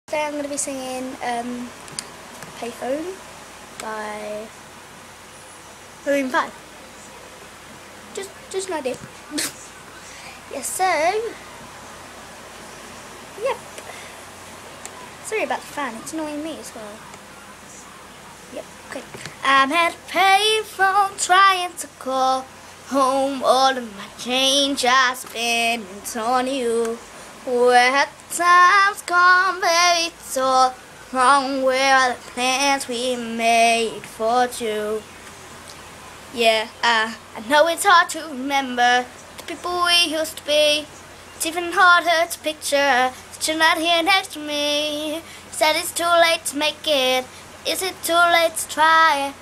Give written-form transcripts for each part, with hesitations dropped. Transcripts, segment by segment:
Today I'm going to be singing Payphone by maroon5. Just an idea. Yes, so yep. Sorry about the fan, it's annoying me as well. Yep, okay. I'm at a payphone trying to call home. All of my change I spent on you. Where have the times gone, baby? It's all wrong. Where are the plans we made for two? Yeah, I know it's hard to remember the people we used to be. It's even harder to picture that you're not here next to me. Said it's too late to make it. Is it too late to try?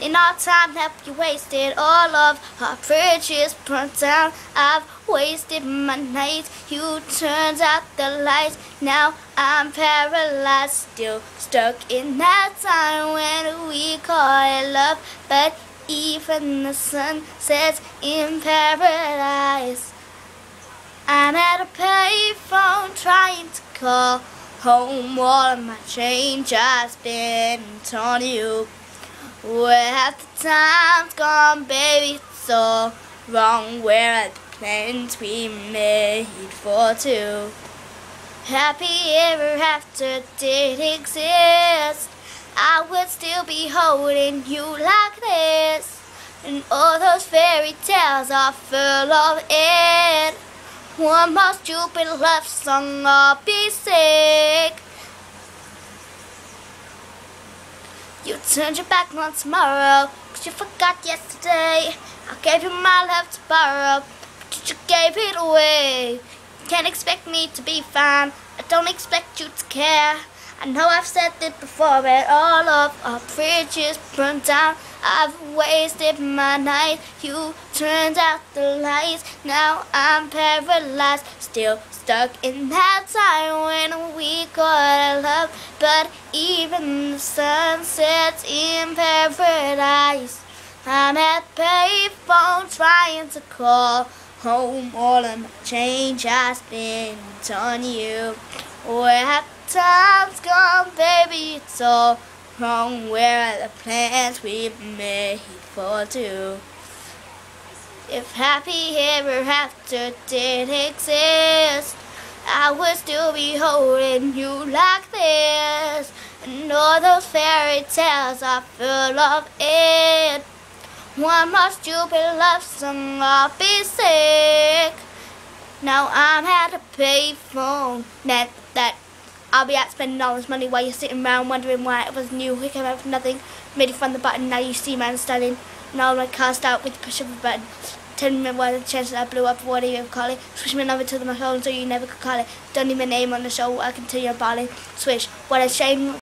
In our time that we wasted, all of our bridges burnt down. I've wasted my nights, you turned out the lights. Now I'm paralyzed, still stuck in that time when we call it love. But even the sun sets in paradise. I'm at a payphone trying to call home. All of my change I spent on you. Where have the times gone, baby? It's all wrong. Where are the plans we made for two? Happy ever after did exist. I would still be holding you like this. And all those fairy tales are full of it. One more stupid love song, I'll be sick. You turned your back on tomorrow, 'cause you forgot yesterday. I gave you my love to borrow, but you gave it away. You can't expect me to be fine, I don't expect you to care. I know I've said it before, but all of our bridges burned down. I've wasted my night, you turned out the lights. Now I'm paralyzed, still stuck in that time when we got love. But even the sun sets in paradise. I'm at payphone trying to call home. All of my change I spent on you. Where have time's gone, baby? It's all wrong. Where are the plans we made for two? If happy ever after did exist, I would still be holding you like this. And all those fairy tales are full of it. One more stupid love song, I'll be sick. Now I'm at a payphone that I'll be out spending all this money while you're sitting around wondering why it was new. We came out with nothing, made you find the button, now you see man standing. Now I'm cast out with the push of a button. Tell me why the chance that I blew up, what do you call it? Switch my number to my phone so you never could call it. Don't need my name on the show, I can tell you about it. Switch, what a shame.